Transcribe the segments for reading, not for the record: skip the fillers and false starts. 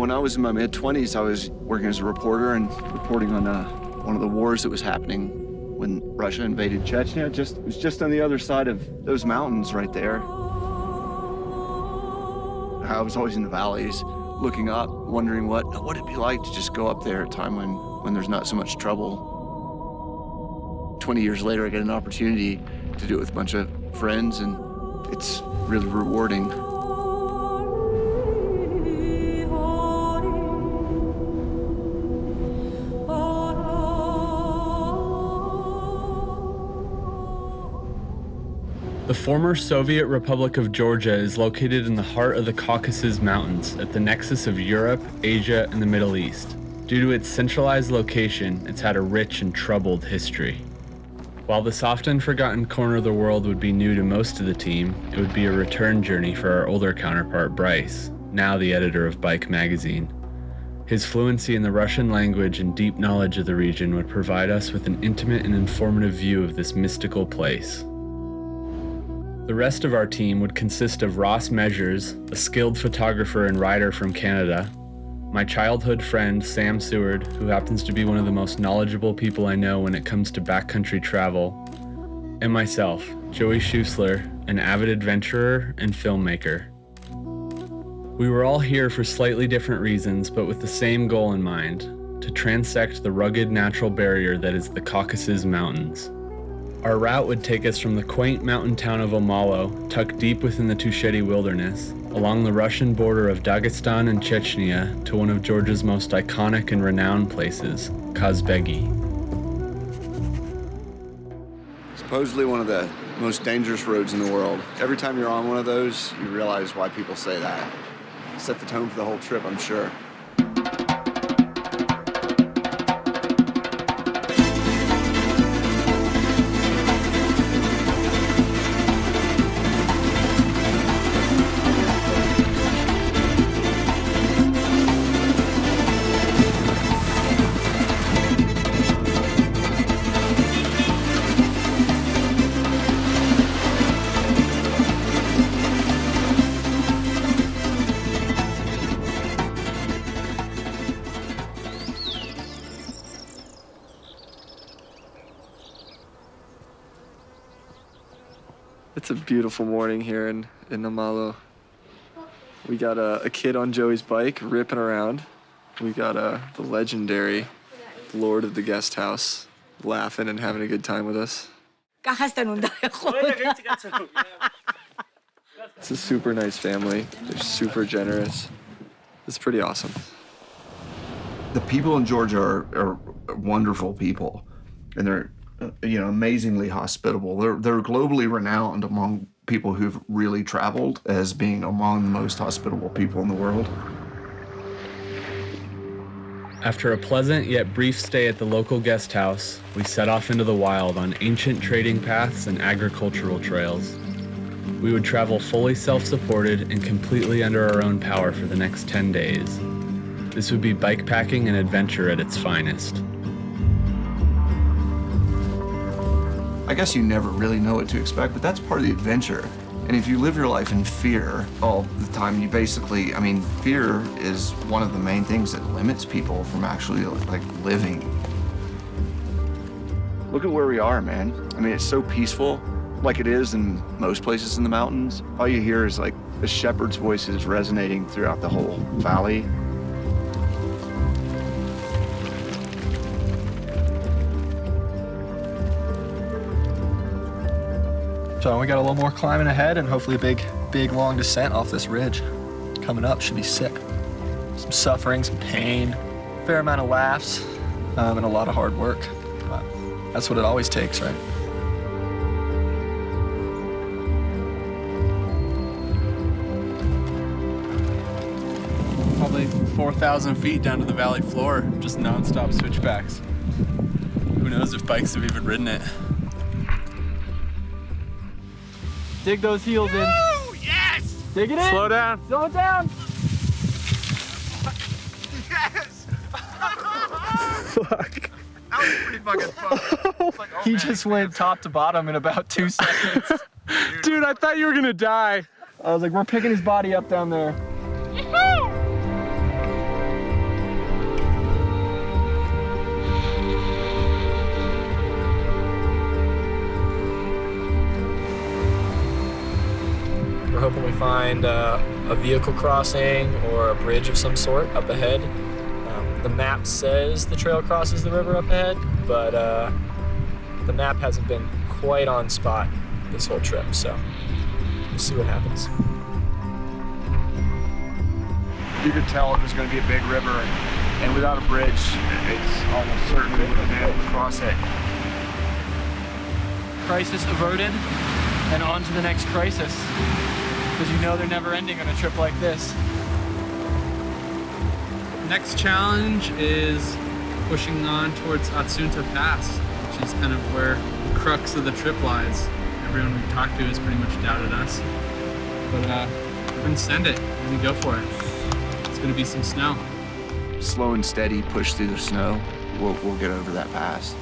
When I was in my mid-20s, I was working as a reporter and reporting on one of the wars that was happening when Russia invaded Chechnya. It was just on the other side of those mountains right there. I was always in the valleys, looking up, wondering what it'd be like to just go up there at a time when there's not so much trouble. 20 years later, I get an opportunity to do it with a bunch of friends, and it's really rewarding. The former Soviet Republic of Georgia is located in the heart of the Caucasus Mountains at the nexus of Europe, Asia, and the Middle East. Due to its centralized location, it's had a rich and troubled history. While this often forgotten corner of the world would be new to most of the team, it would be a return journey for our older counterpart Bryce, now the editor of Bike magazine. His fluency in the Russian language and deep knowledge of the region would provide us with an intimate and informative view of this mystical place. The rest of our team would consist of Ross Measures, a skilled photographer and writer from Canada, my childhood friend Sam Seward, who happens to be one of the most knowledgeable people I know when it comes to backcountry travel, and myself, Joey Schuessler, an avid adventurer and filmmaker. We were all here for slightly different reasons, but with the same goal in mind, to transect the rugged natural barrier that is the Caucasus Mountains. Our route would take us from the quaint mountain town of Omalo, tucked deep within the Tusheti Wilderness, along the Russian border of Dagestan and Chechnya, to one of Georgia's most iconic and renowned places, Kazbegi. Supposedly one of the most dangerous roads in the world. Every time you're on one of those, you realize why people say that. Set the tone for the whole trip, I'm sure. It's a beautiful morning here in Omalo. We got a kid on Joey's bike ripping around. We got the legendary Lord of the Guest House laughing and having a good time with us. It's a super nice family. They're super generous. It's pretty awesome. The people in Georgia are wonderful people, and they're amazingly hospitable. They're globally renowned among people who've really traveled as being among the most hospitable people in the world. After a pleasant yet brief stay at the local guest house, we set off into the wild on ancient trading paths and agricultural trails. We would travel fully self-supported and completely under our own power for the next 10 days. This would be bikepacking and adventure at its finest. I guess you never really know what to expect, but that's part of the adventure. And if you live your life in fear all the time, you basically, fear is one of the main things that limits people from actually living. Look at where we are, man. It's so peaceful, like it is in most places in the mountains. All you hear is the shepherd's voices resonating throughout the whole valley. So we got a little more climbing ahead and hopefully a big long descent off this ridge. Coming up should be sick. Some suffering, some pain, fair amount of laughs, and a lot of hard work. But that's what it always takes, right? Probably 4,000 feet down to the valley floor, just non-stop switchbacks. Who knows if bikes have even ridden it. Dig those heels in. Yes! Dig it in. Slow down. Slow it down. Yes! Fuck. That was pretty fucking fun. He just went top to bottom in about 2 seconds. Dude, I thought you were gonna die. I was like, we're picking his body up down there. We're hoping we find a vehicle crossing or a bridge of some sort up ahead. The map says the trail crosses the river up ahead, but the map hasn't been quite on spot this whole trip, so we'll see what happens. You could tell it was going to be a big river, and without a bridge, it's almost certain we wouldn't have been able to cross it. Crisis averted, and on to the next crisis, because you know they're never ending on a trip like this. Next challenge is pushing on towards Atsunta Pass, which is kind of where the crux of the trip lies. Everyone we've talked to has pretty much doubted us. But we're gonna send it. We're gonna go for it. It's gonna be some snow. Slow and steady push through the snow. We'll get over that pass.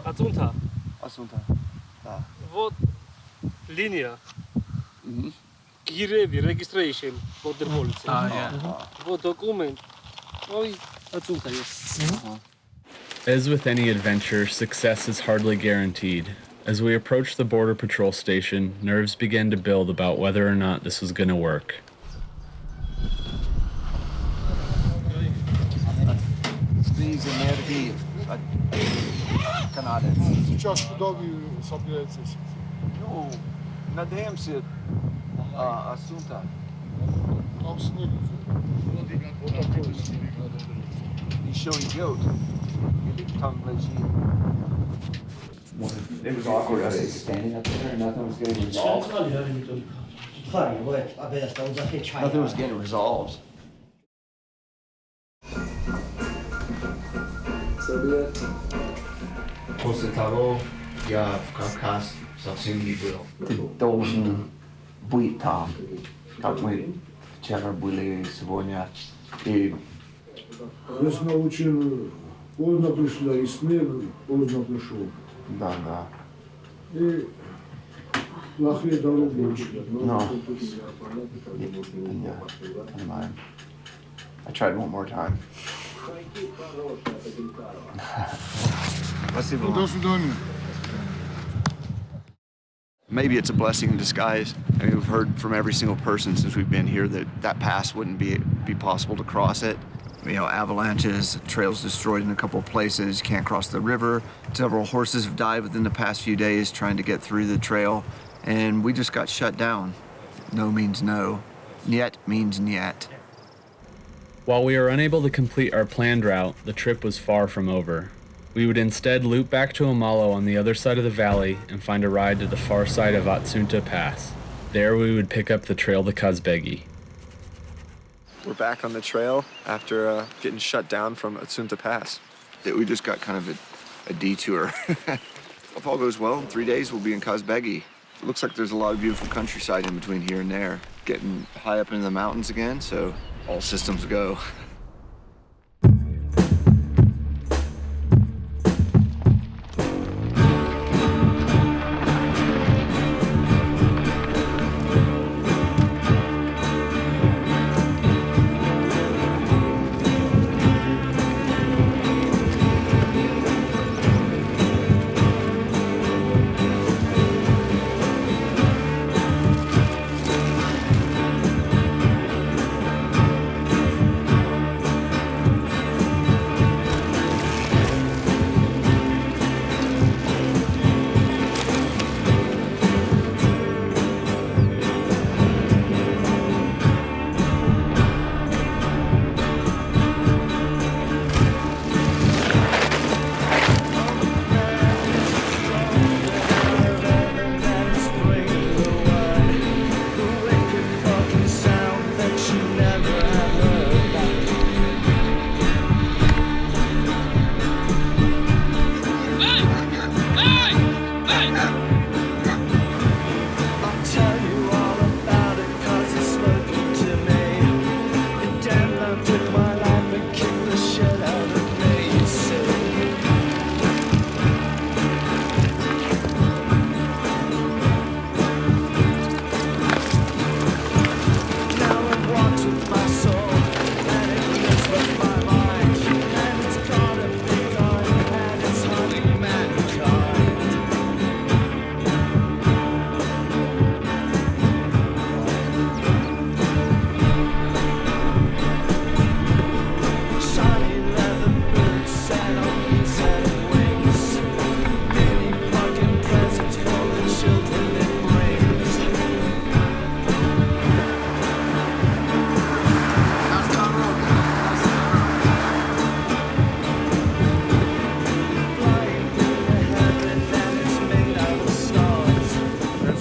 Atsunta. Assunta. Вот линия. Key registration border policy. Yeah. Вот document. Oj, Atsunta jest. As with any adventure, success is hardly guaranteed. As we approached the border patrol station, nerves began to build about whether or not this was gonna work. These energii Kanadec. Сейчас добью собирается. Ну, надеемся, Assunta. Там снег. Еще идет. Или там лежит. It was awkward us standing up there and nothing was getting resolved. Nothing was getting resolved. После того я в Кавказ совсем не был. Ты должен быть там, как мы вчера были сегодня. И Весна очень поздно пришла, и снег поздно пришел. да. И плохие дороги очень. No. Yeah, понимаю. I tried one more time. Спасибо. До свидания. Maybe it's a blessing in disguise. I mean, we've heard from every single person since we've been here that that pass wouldn't be possible to cross it. You know, avalanches, trails destroyed in a couple of places, can't cross the river. Several horses have died within the past few days trying to get through the trail, and we just got shut down. No means no. Niet means niet. While we were unable to complete our planned route, the trip was far from over. We would instead loop back to Amalo on the other side of the valley and find a ride to the far side of Atsunta Pass. There we would pick up the Trail to Kazbegi. We're back on the trail after getting shut down from Atsunta Pass. We just got kind of a detour. If all goes well, in 3 days we'll be in Kazbegi. It looks like there's a lot of beautiful countryside in between here and there. Getting high up into the mountains again, so all systems go.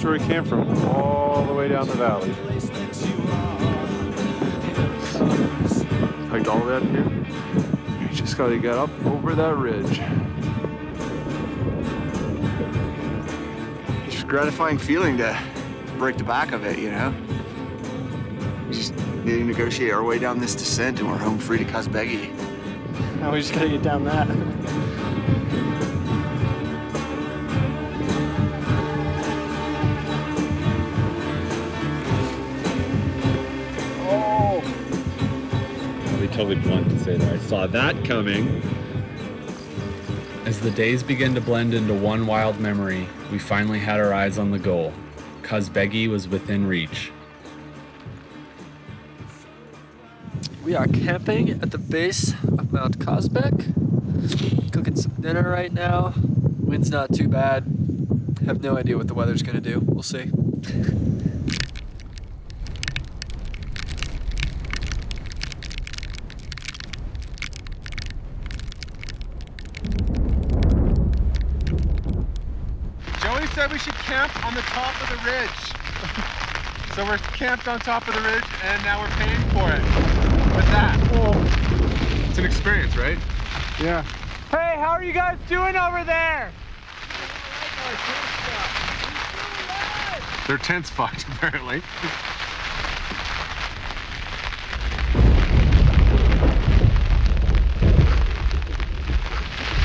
where we came from, all the way down the valley. Hiked all the way up here. You just gotta get up over that ridge. It's a gratifying feeling to break the back of it, you know? Just need to negotiate our way down this descent and we're home free to Kazbegi. Now we just gotta get down that. We totally blunt to say that I saw that coming. As the days began to blend into one wild memory, we finally had our eyes on the goal. Kazbegi was within reach. We are camping at the base of Mount Kazbek. Cooking some dinner right now. Wind's not too bad. Have no idea what the weather's gonna do. We'll see. Joey said we should camp on the top of the ridge. So we're camped on top of the ridge and now we're paying for it with that. It's an experience, right? Yeah. Hey, how are you guys doing over there? Their tent's fucked, apparently.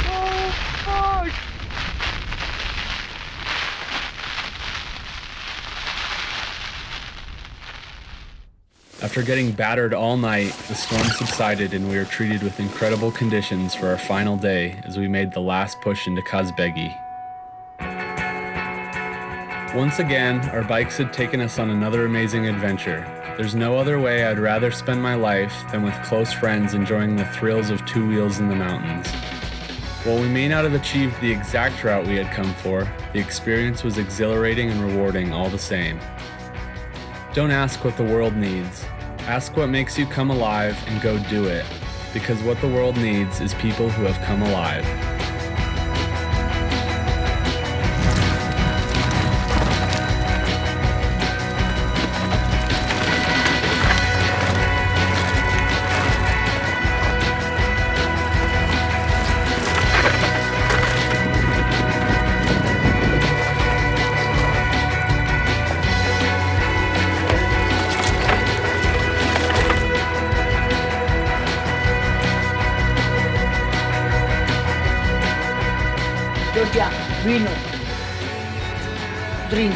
Oh, fuck! After getting battered all night, the storm subsided and we were treated with incredible conditions for our final day as we made the last push into Kazbegi. Once again, our bikes had taken us on another amazing adventure. There's no other way I'd rather spend my life than with close friends enjoying the thrills of two wheels in the mountains. While we may not have achieved the exact route we had come for, the experience was exhilarating and rewarding all the same. Don't ask what the world needs. Ask what makes you come alive and go do it, because what the world needs is people who have come alive. Georgia, vino. Drink,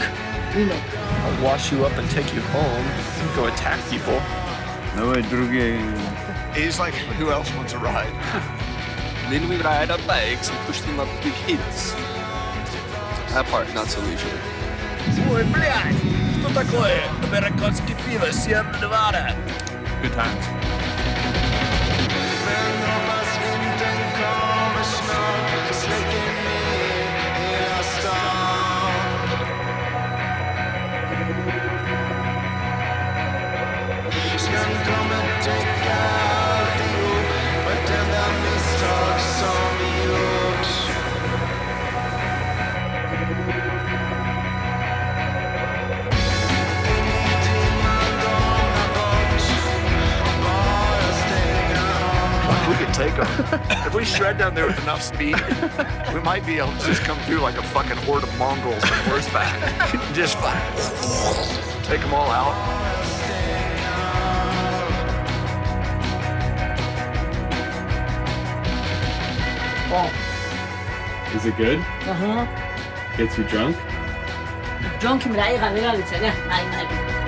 vino. I'll wash you up and take you home. Go attack people. He's like, who else wants a ride? Then we ride our bikes and push them up big hills. That part, not so leisurely. Ой, блядь, что такое? Американское пиво, Сьерра Невада. Good times. We could take them. If we shred down there with enough speed, we might be able to just come through like a fucking horde of Mongols on horseback. Just take them all out. Is it good? Uh-huh. Gets you drunk? Drunk, me la llega, llega, llega.